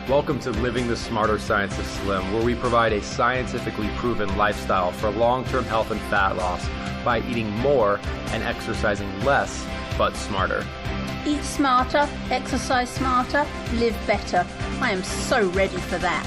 Welcome to Living the Smarter Science of Slim, where we provide a scientifically proven lifestyle for long-term health and fat loss by eating more and exercising less, but smarter. Eat smarter, exercise smarter, live better. I am so ready for that.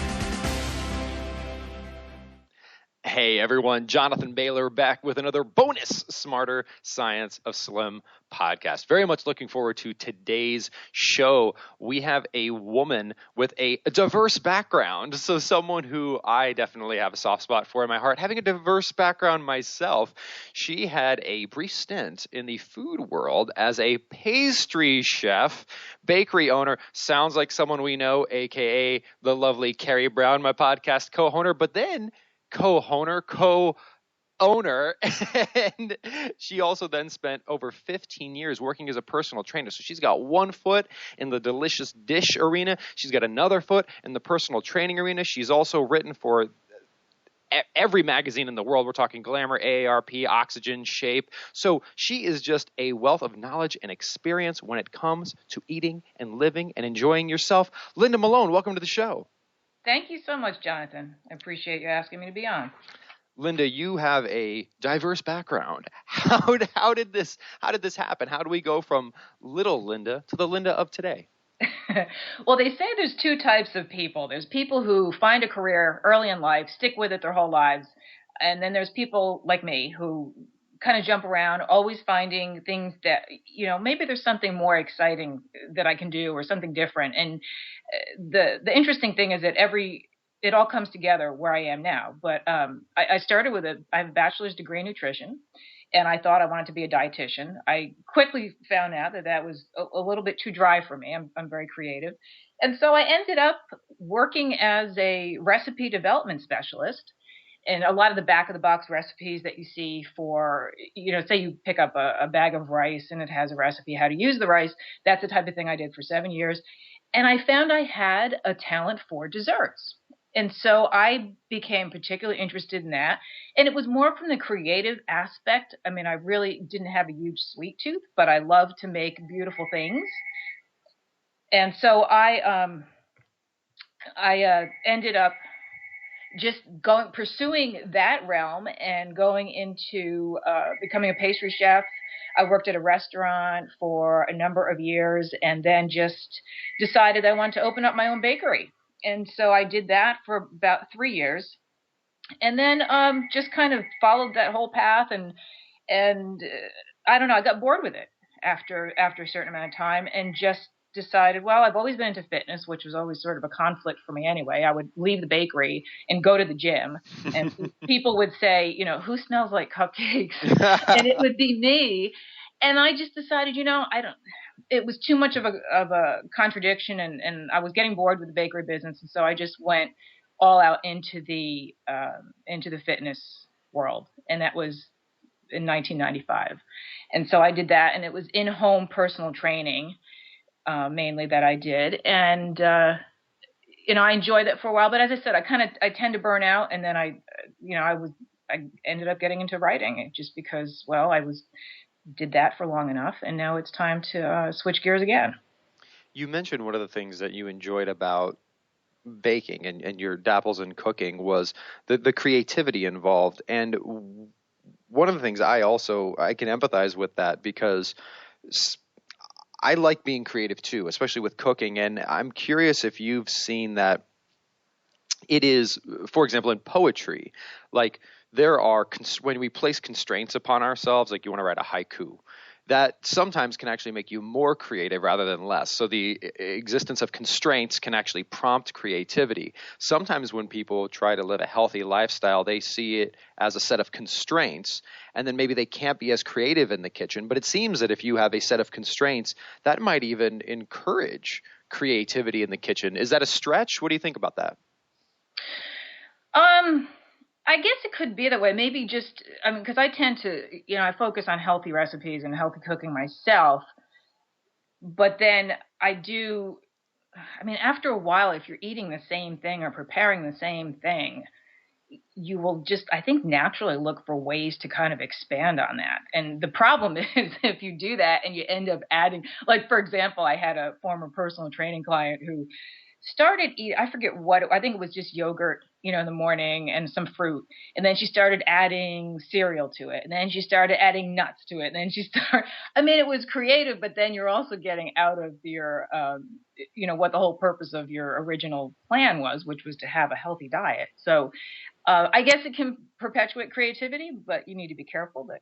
Hey everyone, Jonathan Bailor back with another bonus Smarter Science of Slim podcast. Very much looking forward to today's show. We have a woman with a diverse background, so someone who I definitely have a soft spot for in my heart. Having a diverse background myself, she had a brief stint in the food world as a pastry chef, bakery owner. Sounds like someone we know, aka the lovely Carrie Brown, my podcast co-owner, but then co-owner, and she also then spent over 15 years working as a personal trainer. So she's got one foot in the delicious dish arena. She's got another foot in the personal training arena. She's also written for every magazine in the world. We're talking Glamour, AARP, Oxygen, Shape. So she is just a wealth of knowledge and experience when it comes to eating and living and enjoying yourself. Linda Melone, welcome to the show. Thank you so much, Jonathan. I appreciate you asking me to be on. Linda, you have a diverse background. How did this happen? How do we go from little Linda to the Linda of today? Well, they say there's two types of people. There's people who find a career early in life, stick with it their whole lives. And then there's people like me who kind of jump around, always finding things that, maybe there's something more exciting that I can do or something different. And the interesting thing is that it all comes together where I am now. But I started with I have a bachelor's degree in nutrition, and I thought I wanted to be a dietitian. I quickly found out that was a little bit too dry for me. I'm very creative. And so I ended up working as a recipe development specialist. And a lot of the back of the box recipes that you see for, say you pick up a bag of rice and it has a recipe how to use the rice. That's the type of thing I did for 7 years. And I found I had a talent for desserts. And so I became particularly interested in that. And it was more from the creative aspect. I mean, I really didn't have a huge sweet tooth, but I love to make beautiful things. And so I ended up just pursuing that realm and going into becoming a pastry chef. I worked at a restaurant for a number of years and then just decided I wanted to open up my own bakery. And so I did that for about 3 years, and then just kind of followed that whole path. And I don't know, I got bored with it after a certain amount of time, and just decided, well, I've always been into fitness, which was always sort of a conflict for me anyway. I would leave the bakery and go to the gym, and people would say, who smells like cupcakes? And it would be me. And I just decided, it was too much of a contradiction, and I was getting bored with the bakery business. And so I just went all out into the fitness world. And that was in 1995. And so I did that, and it was in-home personal training, mainly, that I did. And, I enjoyed that for a while, but as I said, I tend to burn out. And then I ended up getting into writing just because, well, did that for long enough, and now it's time to switch gears again. You mentioned one of the things that you enjoyed about baking and your dabbles in cooking was the creativity involved. And one of the things I can empathize with that, because I like being creative too, especially with cooking. And I'm curious if you've seen that it is, for example, in poetry, like there are, when we place constraints upon ourselves, like you want to write a haiku, that sometimes can actually make you more creative rather than less. So the existence of constraints can actually prompt creativity. Sometimes when people try to live a healthy lifestyle, they see it as a set of constraints, and then maybe they can't be as creative in the kitchen. But it seems that if you have a set of constraints, that might even encourage creativity in the kitchen. Is that a stretch? What do you think about that? I guess it could be that way. Maybe just, because I tend to, I focus on healthy recipes and healthy cooking myself. But then after a while, if you're eating the same thing or preparing the same thing, you will just, I think, naturally look for ways to kind of expand on that. And the problem is if you do that and you end up adding, like, for example, I had a former personal training client who started eating, I forget I think it was just yogurt, in the morning and some fruit. And then she started adding cereal to it. And then she started adding nuts to it. And then it was creative, but then you're also getting out of your, what the whole purpose of your original plan was, which was to have a healthy diet. So I guess it can perpetuate creativity, but you need to be careful that,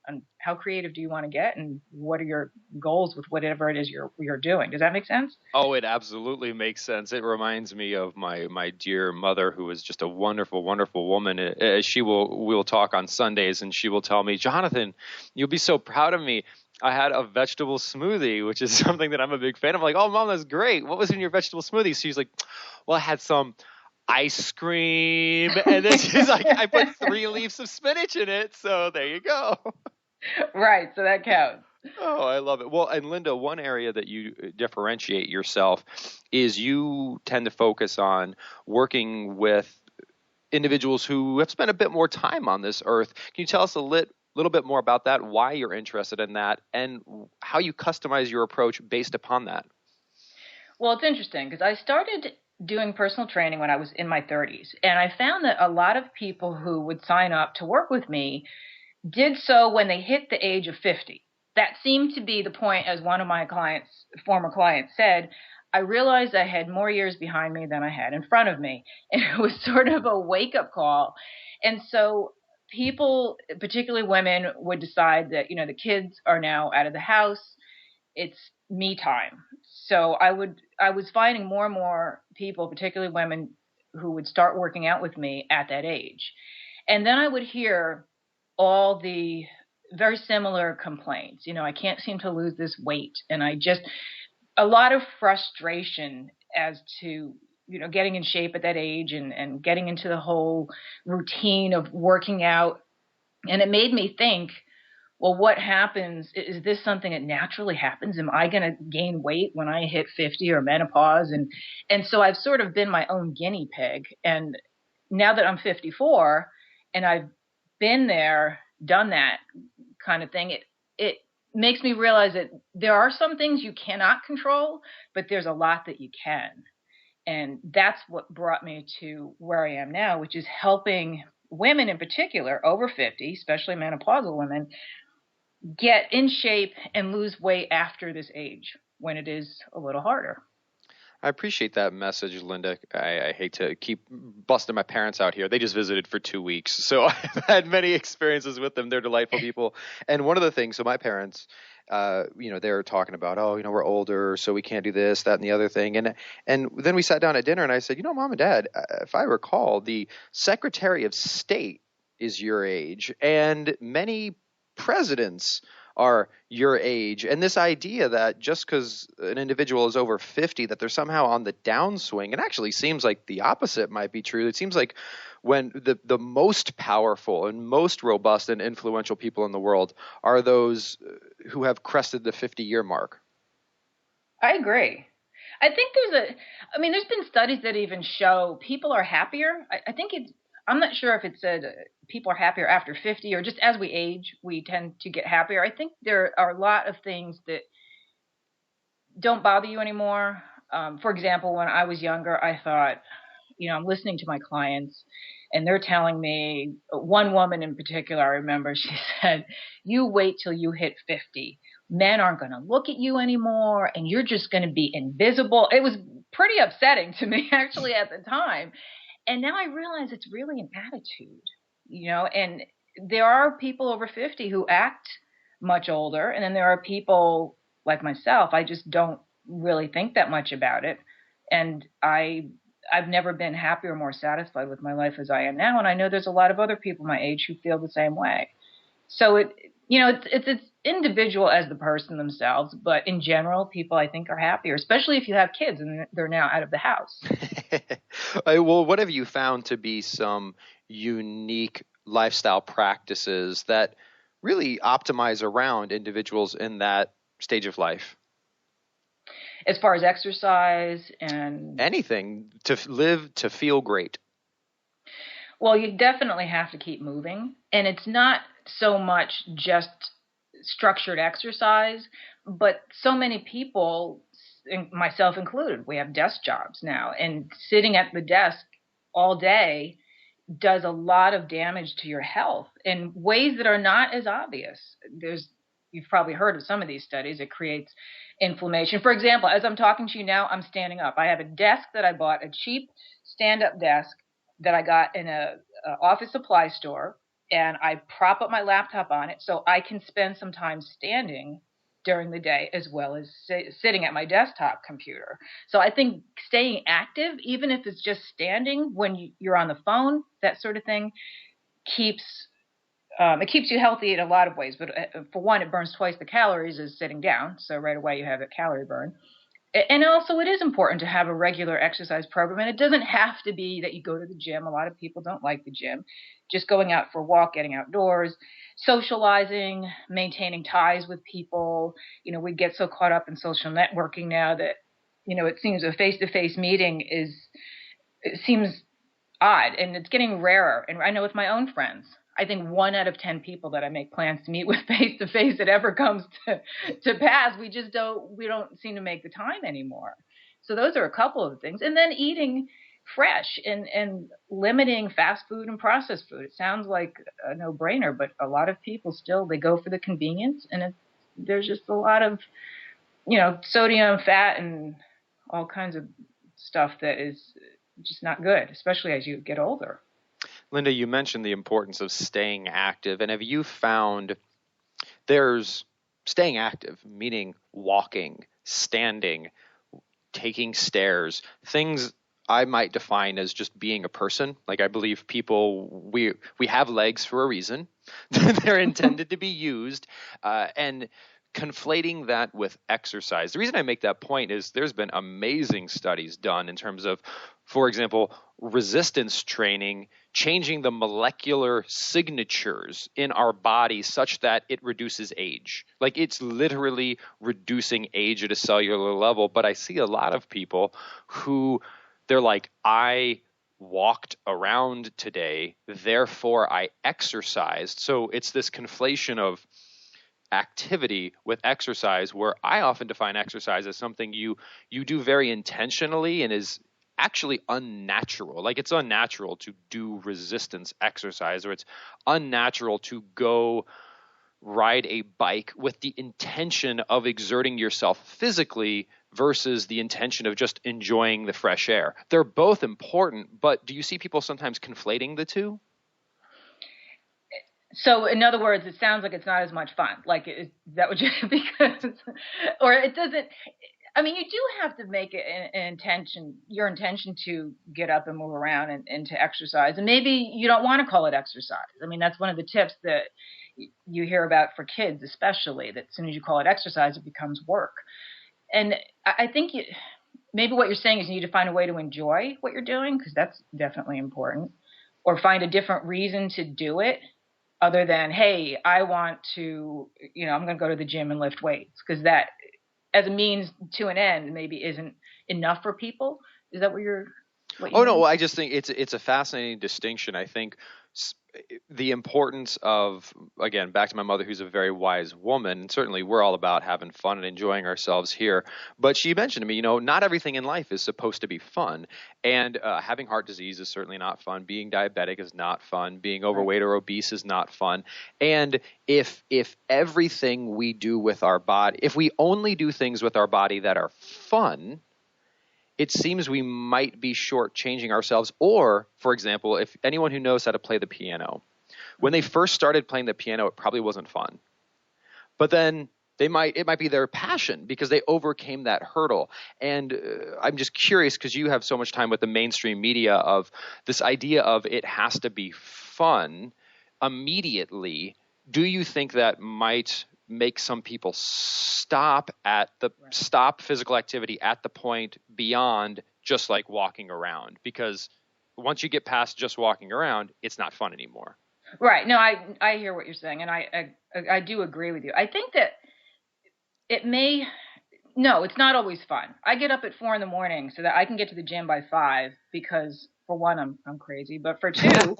on how creative do you want to get and what are your goals with whatever it is you're doing. Does that make sense? Oh, it absolutely makes sense. It reminds me of my dear mother, who is just a wonderful, wonderful woman. We'll talk on Sundays, and she will tell me, Jonathan, you'll be so proud of me. I had a vegetable smoothie, which is something that I'm a big fan of. I'm like, oh, Mom, that's great. What was in your vegetable smoothie? She's like, well, I had some ice cream, and then she's like, I put 3 leaves of spinach in it, so there you go. Right, so that counts. Oh, I love it. Well, and Linda, one area that you differentiate yourself is you tend to focus on working with individuals who have spent a bit more time on this earth. Can you tell us a little bit more about that, why you're interested in that, and how you customize your approach based upon that? Well, it's interesting because I started doing personal training when I was in my 30s, and I found that a lot of people who would sign up to work with me did so when they hit the age of 50. That seemed to be the point, as one of my former clients said. I realized I had more years behind me than I had in front of me, and it was sort of a wake-up call. And so people, particularly women, would decide that, the kids are now out of the house. It's me time. So I was finding more and more people, particularly women, who would start working out with me at that age. And then I would hear all the very similar complaints. I can't seem to lose this weight. And a lot of frustration as to, getting in shape at that age and getting into the whole routine of working out. And it made me think, well, what happens? Is this something that naturally happens? Am I going to gain weight when I hit 50 or menopause? And so I've sort of been my own guinea pig. And now that I'm 54 and I've been there, done that kind of thing, it makes me realize that there are some things you cannot control, but there's a lot that you can. And that's what brought me to where I am now, which is helping women in particular over 50, especially menopausal women, get in shape and lose weight after this age when it is a little harder. I appreciate that message, Linda. I hate to keep busting my parents out here. They just visited for 2 weeks, so I've had many experiences with them. They're delightful people. And one of the things, so my parents, they're talking about, we're older, so we can't do this, that, and the other thing. And then we sat down at dinner, and I said, Mom and Dad, if I recall, the Secretary of State is your age, and many presidents are your age. And this idea that just because an individual is over 50, that they're somehow on the downswing, it actually seems like the opposite might be true. It seems like when the most powerful and most robust and influential people in the world are those who have crested the 50-year mark. I agree. I think there's been studies that even show people are happier. I'm not sure if it said people are happier after 50 or just as we age, we tend to get happier. I think there are a lot of things that don't bother you anymore. For example, when I was younger, I thought, I'm listening to my clients and they're telling me, one woman in particular, I remember, she said, you wait till you hit 50. Men aren't going to look at you anymore and you're just going to be invisible. It was pretty upsetting to me actually at the time. And now I realize it's really an attitude, and there are people over 50 who act much older. And then there are people like myself, I just don't really think that much about it. And I've never been happier or more satisfied with my life as I am now. And I know there's a lot of other people my age who feel the same way. So it's individual as the person themselves, but in general, people I think are happier, especially if you have kids and they're now out of the house. Well, what have you found to be some unique lifestyle practices that really optimize around individuals in that stage of life? As far as exercise and anything to live, to feel great. Well, you definitely have to keep moving. And it's not so much just structured exercise, but so many people myself included, we have desk jobs now, and sitting at the desk all day does a lot of damage to your health in ways that are not as obvious. You've probably heard of some of these studies. It creates inflammation. For example, as I'm talking to you now, I'm standing up. I have a desk that I bought, a cheap stand-up desk that I got in a office supply store, and I prop up my laptop on it so I can spend some time standing during the day as well as sitting at my desktop computer. So I think staying active, even if it's just standing when you're on the phone, that sort of thing, keeps you healthy in a lot of ways. But for one, it burns twice the calories as sitting down. So right away you have a calorie burn. And also, it is important to have a regular exercise program. And it doesn't have to be that you go to the gym. A lot of people don't like the gym. Just going out for a walk, getting outdoors, socializing, maintaining ties with people. We get so caught up in social networking now that, it seems a face-to-face meeting it seems odd, and it's getting rarer. And I know with my own friends, I think 1 out of 10 people that I make plans to meet with face to face, it ever comes to pass. We don't seem to make the time anymore. So those are a couple of things. And then eating fresh and limiting fast food and processed food. It sounds like a no-brainer, but a lot of people still, they go for the convenience, and there's just a lot of, sodium, fat, and all kinds of stuff that is just not good, especially as you get older. Linda, you mentioned the importance of staying active. And have you found there's staying active, meaning walking, standing, taking stairs, things I might define as just being a person. Like, I believe people, we have legs for a reason. They're intended to be used. And conflating that with exercise. The reason I make that point is there's been amazing studies done in terms of, for example, resistance training, changing the molecular signatures in our body such that it reduces age. Like, it's literally reducing age at a cellular level. But I see a lot of people who they're like, I walked around today, therefore I exercised. So it's this conflation of activity with exercise, where I often define exercise as something you do very intentionally and is actually unnatural. Like, it's unnatural to do resistance exercise, or it's unnatural to go ride a bike with the intention of exerting yourself physically versus the intention of just enjoying the fresh air. They're both important, but do you see people sometimes conflating the two? So, in other words, it sounds like it's not as much fun. Like, is that what you because, or it doesn't. I mean, you do have to make it your intention to get up and move around and to exercise. And maybe you don't want to call it exercise. I mean, that's one of the tips that you hear about for kids, especially, that as soon as you call it exercise, it becomes work. And I think maybe what you're saying is you need to find a way to enjoy what you're doing, because that's definitely important, or find a different reason to do it other than, hey, I want to, I'm going to go to the gym and lift weights, because that as a means to an end maybe isn't enough for people. Is that what you Oh, mean? no, I just think it's a fascinating distinction. I think the importance of, again, back to my mother, who's a very wise woman, and certainly we're all about having fun and enjoying ourselves here. But she mentioned to me, not everything in life is supposed to be fun. And having heart disease is certainly not fun. Being diabetic is not fun. Being overweight or obese is not fun. And if everything we do with our body, if we only do things with our body that are fun, it seems we might be shortchanging ourselves. Or, for example, if anyone who knows how to play the piano, when they first started playing the piano, it probably wasn't fun. But then it might be their passion because they overcame that hurdle. And I'm just curious, because you have so much time with the mainstream media, of this idea of it has to be fun immediately. Do you think that might make some people stop physical activity at the point beyond just like walking around? Because once you get past just walking around, it's not fun anymore. Right. No, I hear what you're saying, and I do agree with you. I think that it's not always fun. I get up at 4 a.m. so that I can get to the gym by 5, because for one, I'm crazy, but for two,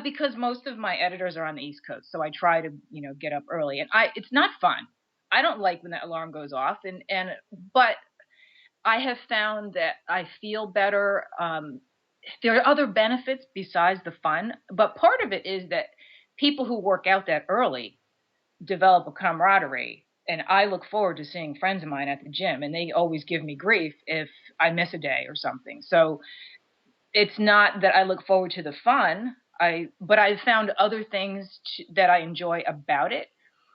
because most of my editors are on the East Coast, so I try to, get up early, and it's not fun. I don't like when that alarm goes off, but I have found that I feel better. There are other benefits besides the fun, but part of it is that people who work out that early develop a camaraderie. And I look forward to seeing friends of mine at the gym, and they always give me grief if I miss a day or something. So it's not that I look forward to the fun, but I've found other things that I enjoy about it.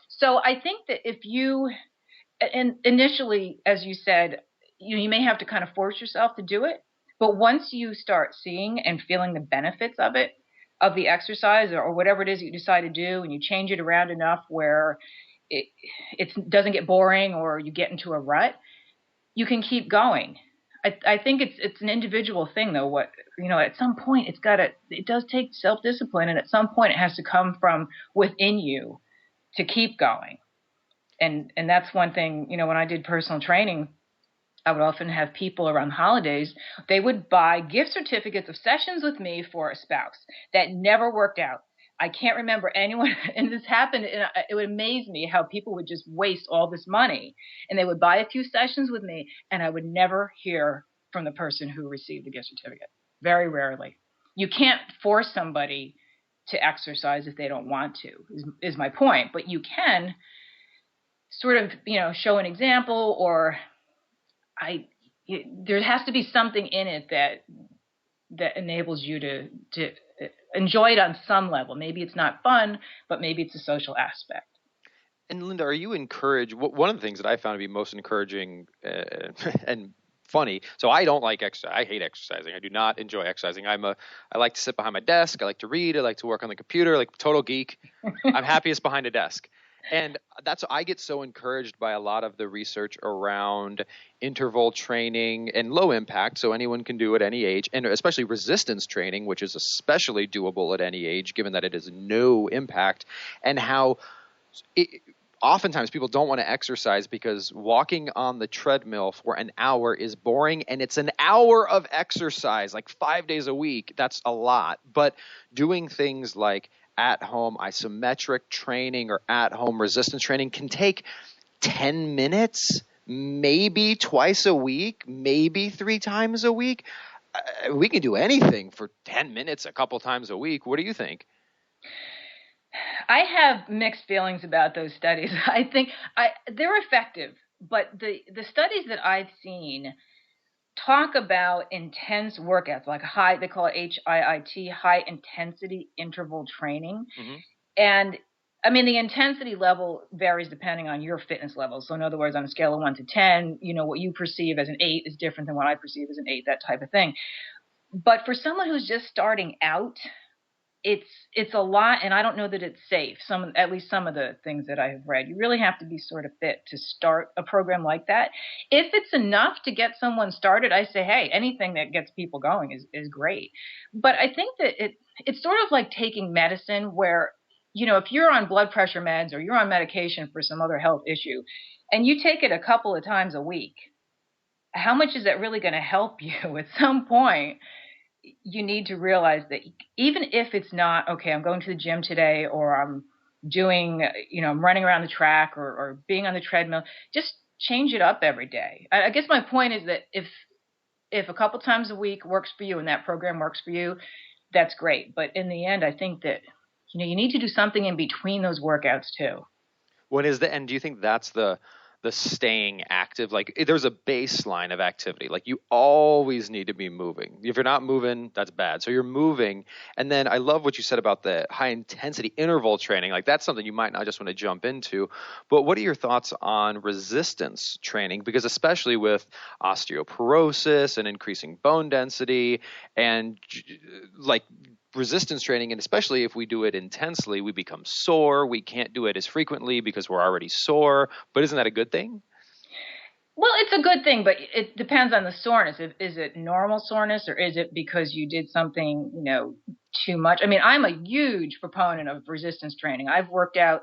So I think that if you, and initially, as you said, you may have to kind of force yourself to do it. But once you start seeing and feeling the benefits of it, of the exercise or whatever it is that you decide to do, and you change it around enough where it doesn't get boring or you get into a rut, you can keep going. I think it's an individual thing though. At some point it does take self-discipline, and at some point it has to come from within you to keep going. And that's one thing, when I did personal training, I would often have people around the holidays, they would buy gift certificates of sessions with me for a spouse that never worked out. I can't remember anyone, and this happened, and it would amaze me how people would just waste all this money, and they would buy a few sessions with me, and I would never hear from the person who received the gift certificate. Very rarely. You can't force somebody to exercise if they don't want to, is my point, but you can sort of, show an example, or there has to be something in it that enables you to enjoy it on some level. Maybe it's not fun, but maybe it's a social aspect. And Linda, are you encouraged? One of the things that I found to be most encouraging and funny. So I don't like exercise. I hate exercising. I do not enjoy exercising. I like to sit behind my desk. I like to read. I like to work on the computer. Like total geek. I'm happiest behind a desk. And I get so encouraged by a lot of the research around interval training and low impact, so anyone can do at any age, and especially resistance training, which is especially doable at any age, given that it is no impact, and how oftentimes people don't want to exercise because walking on the treadmill for an hour is boring, and it's an hour of exercise, like 5 days a week. That's a lot. But doing things like at-home isometric training or at-home resistance training can take 10 minutes, maybe twice a week, maybe 3 times a week. We can do anything for 10 minutes a couple times a week. What do you think? I have mixed feelings about those studies. I think they're effective, but the studies that I've seen talk about intense workouts, like they call it HIIT, high intensity interval training. Mm-hmm. And I mean, the intensity level varies depending on your fitness level. So in other words, on a scale of 1 to 10, what you perceive as an 8 is different than what I perceive as an 8, that type of thing. But for someone who's just starting out, it's a lot, and I don't know that it's safe. At least some of the things that I have read, you really have to be sort of fit to start a program like that. If it's enough to get someone started, I say, hey, anything that gets people going is great. But I think that it's sort of like taking medicine, where if you're on blood pressure meds or you're on medication for some other health issue, and you take it a couple of times a week, how much is that really going to help you? At some point, you need to realize that even if it's not, okay, I'm going to the gym today, or I'm doing, I'm running around the track or being on the treadmill, just change it up every day. I guess my point is that if a couple times a week works for you and that program works for you, that's great. But in the end, I think that, you need to do something in between those workouts too. And do you think that's the staying active? Like there's a baseline of activity. Like you always need to be moving. If you're not moving, that's bad. So you're moving. And then I love what you said about the high intensity interval training. Like that's something you might not just want to jump into. But what are your thoughts on resistance training? Because especially with osteoporosis and increasing bone density and like resistance training, and especially if we do it intensely, we become sore. We can't do it as frequently because we're already sore. But isn't that a good thing? Well, it's a good thing, but it depends on the soreness. Is it normal soreness, or is it because you did something, too much? I mean, I'm a huge proponent of resistance training. I've worked out.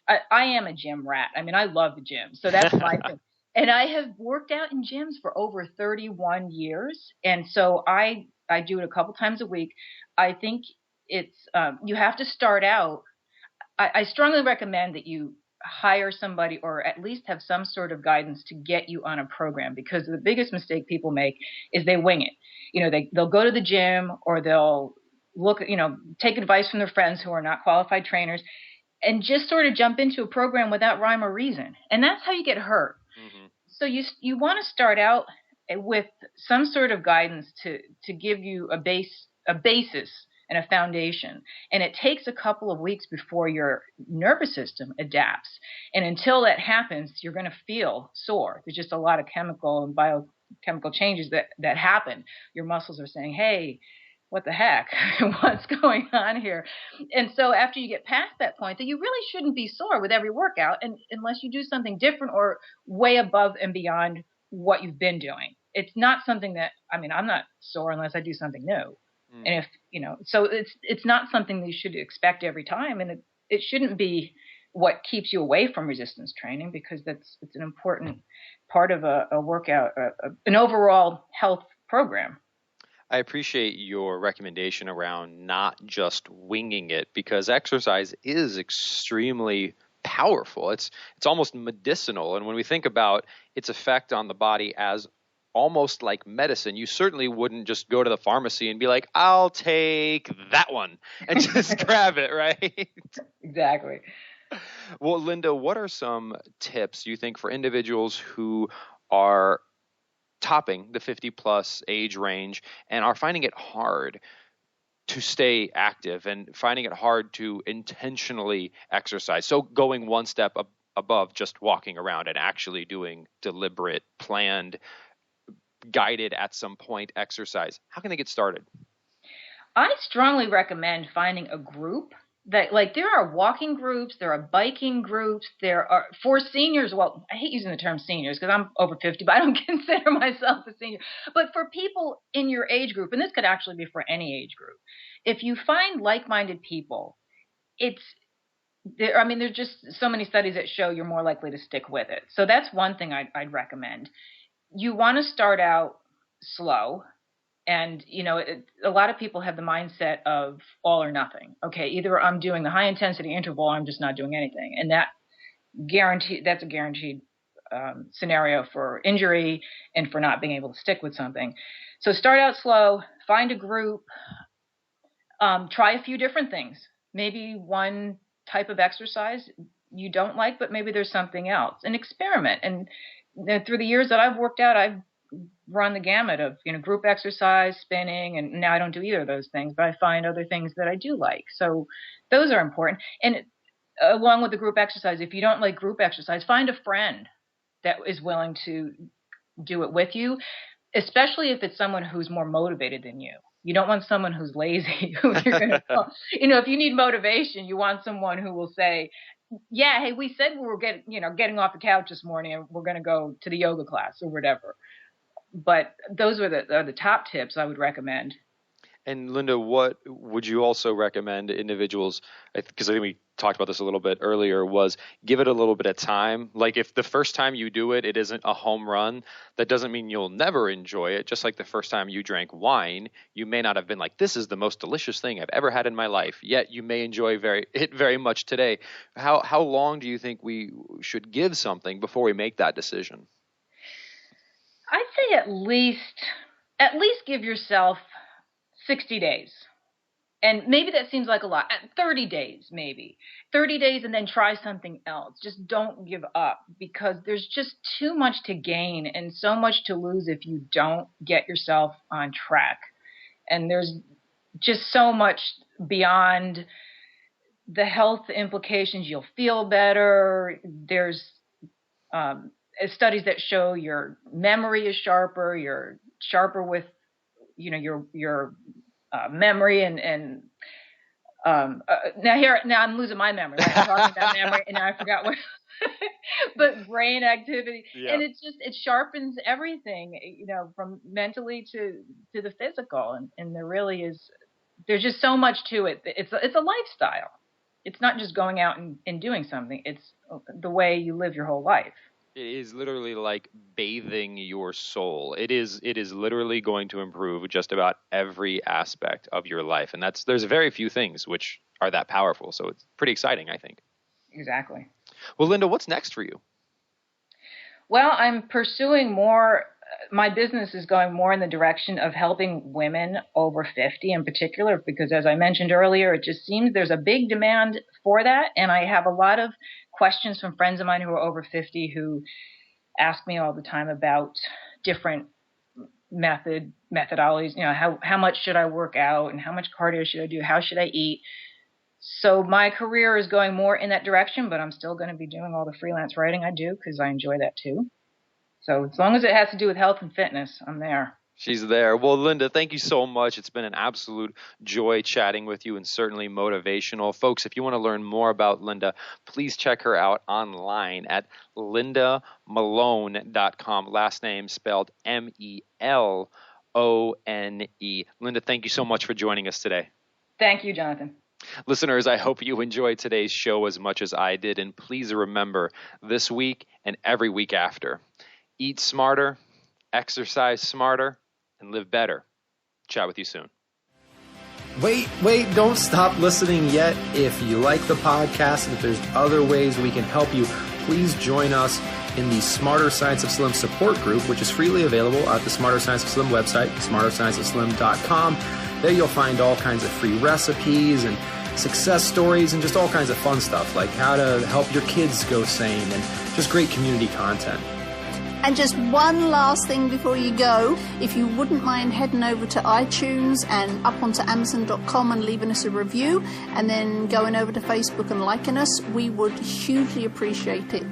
I am a gym rat. I mean, I love the gym. So that's my thing. And I have worked out in gyms for over 31 years. And so I do it a couple times a week. I think it's you have to start out. I strongly recommend that you hire somebody or at least have some sort of guidance to get you on a program, because the biggest mistake people make is they wing it. They'll go to the gym, or they'll take advice from their friends who are not qualified trainers, and just sort of jump into a program without rhyme or reason. And that's how you get hurt. Mm-hmm. So you want to start out with some sort of guidance to give you a basis and a foundation. And it takes a couple of weeks before your nervous system adapts. And until that happens, you're going to feel sore. There's just a lot of chemical and biochemical changes that happen. Your muscles are saying, hey, what the heck? What's going on here? And so after you get past that point, that you really shouldn't be sore with every workout, and unless you do something different or way above and beyond what you've been doing. It's not something that, I'm not sore unless I do something new. And so it's not something that you should expect every time. And it shouldn't be what keeps you away from resistance training, because it's an important part of a workout, an overall health program. I appreciate your recommendation around not just winging it, because exercise is extremely powerful. It's almost medicinal. And when we think about its effect on the body as almost like medicine, you certainly wouldn't just go to the pharmacy and be like, I'll take that one and just grab it, right? Exactly. Well, Linda, what are some tips you think for individuals who are topping the 50-plus age range and are finding it hard to stay active and finding it hard to intentionally exercise? So going one step above just walking around and actually doing deliberate, planned, guided at some point exercise. How can they get started? I strongly recommend finding a group that, like, there are walking groups, there are biking groups, there are for seniors. Well, I hate using the term seniors because I'm over 50, but I don't consider myself a senior. But for people in your age group, and this could actually be for any age group, if you find like-minded people, there's just so many studies that show you're more likely to stick with it. So that's one thing I'd recommend. You want to start out slow. And, a lot of people have the mindset of all or nothing. Okay, either I'm doing the high intensity interval, or I'm just not doing anything. And that's a guaranteed scenario for injury and for not being able to stick with something. So start out slow, find a group, try a few different things. Maybe one type of exercise you don't like, but maybe there's something else, and experiment. And through the years that I've worked out, I've run the gamut of, group exercise, spinning, and now I don't do either of those things, but I find other things that I do like. So those are important. And along with the group exercise, if you don't like group exercise, find a friend that is willing to do it with you, especially if it's someone who's more motivated than you. You don't want someone who's lazy, who you're going to, if you need motivation, you want someone who will say, yeah, hey, we said we were getting off the couch this morning and we're going to go to the yoga class or whatever. But those are the top tips I would recommend. And Linda, what would you also recommend individuals, because I think we talked about this a little bit earlier, was give it a little bit of time. Like if the first time you do it, it isn't a home run, that doesn't mean you'll never enjoy it. Just like the first time you drank wine, you may not have been like, this is the most delicious thing I've ever had in my life, yet you may enjoy it very much today. How long do you think we should give something before we make that decision? I'd say at least give yourself 60 days. And maybe that seems like a lot. 30 days, maybe. 30 days and then try something else. Just don't give up, because there's just too much to gain and so much to lose if you don't get yourself on track. And there's just so much beyond the health implications. You'll feel better. There's studies that show your memory is sharper. You're sharper with, your memory and now I'm losing my memory. Right? I'm talking about memory, and now I forgot what. But brain activity, yeah. And it sharpens everything, from mentally to the physical, and there's just so much to it. It's a lifestyle. It's not just going out and doing something. It's the way you live your whole life. It is literally like bathing your soul. It is literally going to improve just about every aspect of your life. And there's very few things which are that powerful. So it's pretty exciting, I think. Exactly. Well, Linda, what's next for you? Well, I'm pursuing more. My business is going more in the direction of helping women over 50 in particular, because as I mentioned earlier, it just seems there's a big demand for that. And I have a lot of questions from friends of mine who are over 50 who ask me all the time about different methodologies, how much should I work out and how much cardio should I do? How should I eat? So my career is going more in that direction, but I'm still going to be doing all the freelance writing I do because I enjoy that too. So as long as it has to do with health and fitness, I'm there. She's there. Well, Linda, thank you so much. It's been an absolute joy chatting with you and certainly motivational. Folks, if you want to learn more about Linda, please check her out online at lindamelone.com. Last name spelled Melone. Linda, thank you so much for joining us today. Thank you, Jonathan. Listeners, I hope you enjoyed today's show as much as I did. And please remember, this week and every week after, eat smarter, exercise smarter, and live better. Chat with you soon. Wait, don't stop listening yet. If you like the podcast and if there's other ways we can help you, please join us in the Smarter Science of Slim support group, which is freely available at the Smarter Science of Slim website, smarterscienceofslim.com. There you'll find all kinds of free recipes and success stories and just all kinds of fun stuff like how to help your kids go sane and just great community content. And just one last thing before you go, if you wouldn't mind heading over to iTunes and up onto Amazon.com and leaving us a review, and then going over to Facebook and liking us, we would hugely appreciate it.